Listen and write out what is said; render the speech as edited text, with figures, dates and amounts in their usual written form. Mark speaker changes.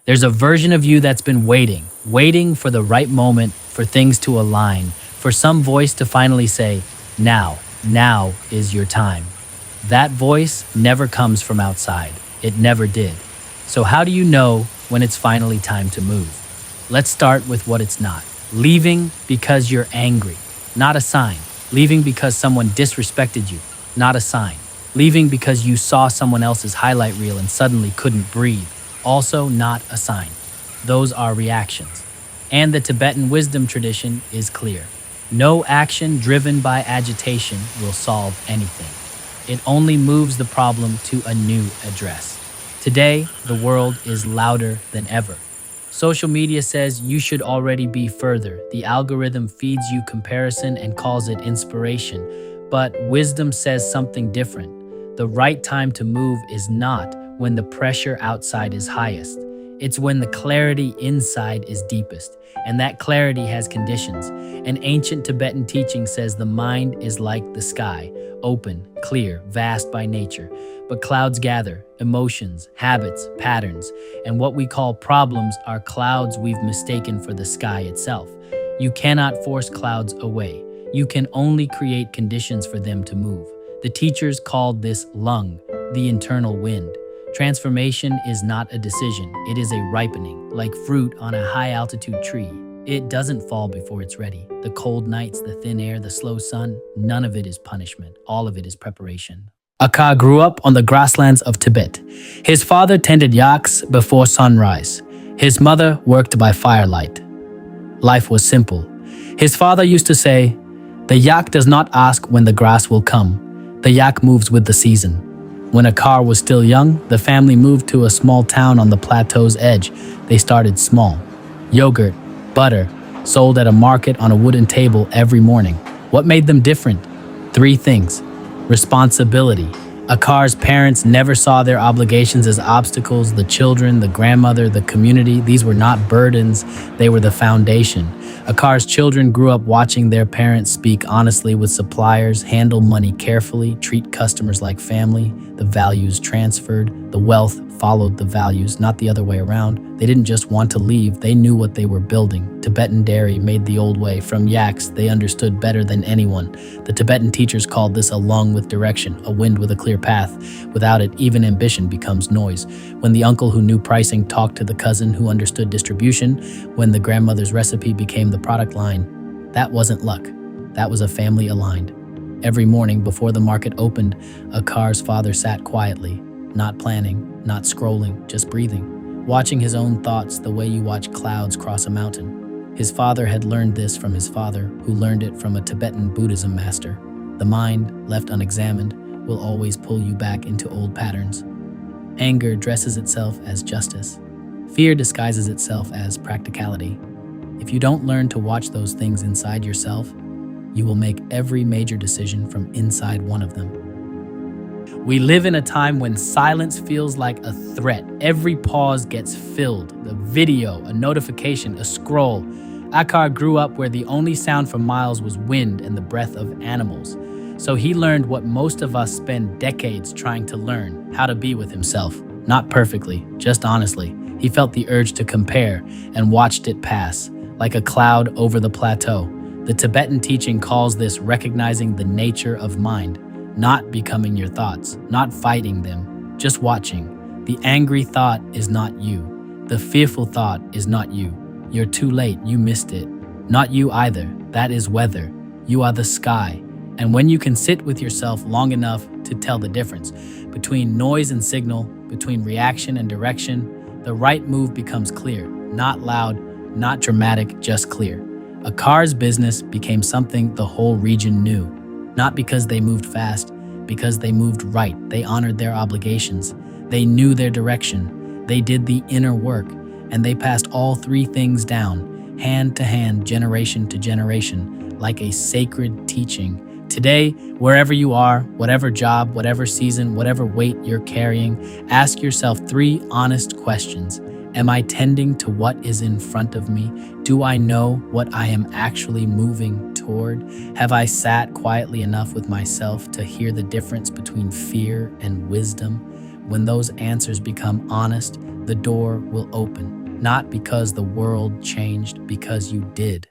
Speaker 1: There's a version of you that's been waiting for the right moment, for things to align, for some voice to finally say, now is your time. That voice never comes from outside. It never did. So, how do you know when it's finally time to move? Let's start with what it's not. Leaving because you're angry, not a sign. Leaving because someone disrespected you, not a sign. Leaving because you saw someone else's highlight reel and suddenly couldn't breathe, also not a sign. Those are reactions. And the Tibetan wisdom tradition is clear. No action driven by agitation will solve anything. It only moves the problem to a new address. Today, the world is louder than ever. Social media says you should already be further. The algorithm feeds you comparison and calls it inspiration. But wisdom says something different. The right time to move is not when the pressure outside is highest. It's when the clarity inside is deepest. And that clarity has conditions. An ancient Tibetan teaching says the mind is like the sky, open, clear, vast by nature. But clouds gather, emotions, habits, patterns, and what we call problems are clouds we've mistaken for the sky itself. You cannot force clouds away. You can only create conditions for them to move. The teachers called this lung, the internal wind. Transformation is not a decision, it is a ripening, like fruit on a high-altitude tree. It doesn't fall before it's ready. The cold nights, the thin air, the slow sun, none of it is punishment. All of it is preparation. Akar grew up on the grasslands of Tibet. His father tended yaks before sunrise. His mother worked by firelight. Life was simple. His father used to say, "The yak does not ask when the grass will come. The yak moves with the season." When Akar was still young, the family moved to a small town on the plateau's edge. They started small. Yogurt, butter, sold at a market on a wooden table every morning. What made them different? Three things. Responsibility. Akar's parents never saw their obligations as obstacles. The children, the grandmother, the community, these were not burdens, they were the foundation. Akar's children grew up watching their parents speak honestly with suppliers, handle money carefully, treat customers like family. The values transferred. The wealth followed the values, not the other way around. They didn't just want to leave, they knew what they were building. Tibetan dairy made the old way. From yaks, they understood better than anyone. The Tibetan teachers called this a lung with direction, a wind with a clear path. Without it, even ambition becomes noise. When the uncle who knew pricing talked to the cousin who understood distribution, when the grandmother's recipe became the product line, that wasn't luck. That was a family aligned. Every morning before the market opened, Akar's father sat quietly, not planning, not scrolling, just breathing, watching his own thoughts the way you watch clouds cross a mountain. His father had learned this from his father, who learned it from a Tibetan Buddhism master. The mind, left unexamined, will always pull you back into old patterns. Anger dresses itself as justice. Fear disguises itself as practicality. If you don't learn to watch those things inside yourself, you will make every major decision from inside one of them. We live in a time when silence feels like a threat. Every pause gets filled. A video, a notification, a scroll. Akar grew up where the only sound for miles was wind and the breath of animals. So he learned what most of us spend decades trying to learn, how to be with himself. Not perfectly, just honestly. He felt the urge to compare and watched it pass, like a cloud over the plateau. The Tibetan teaching calls this recognizing the nature of mind, not becoming your thoughts, not fighting them, just watching. The angry thought is not you. The fearful thought is not you. You're too late, you missed it. Not you either, that is weather. You are the sky. And when you can sit with yourself long enough to tell the difference between noise and signal, between reaction and direction, the right move becomes clear, not loud, not dramatic, just clear. Akar's business became something the whole region knew. Not because they moved fast, because they moved right. They honored their obligations. They knew their direction. They did the inner work, and they passed all three things down, hand to hand, generation to generation, like a sacred teaching. Today, wherever you are, whatever job, whatever season, whatever weight you're carrying, ask yourself three honest questions. Am I tending to what is in front of me? Do I know what I am actually moving toward? Have I sat quietly enough with myself to hear the difference between fear and wisdom? When those answers become honest, the door will open, not because the world changed, because you did.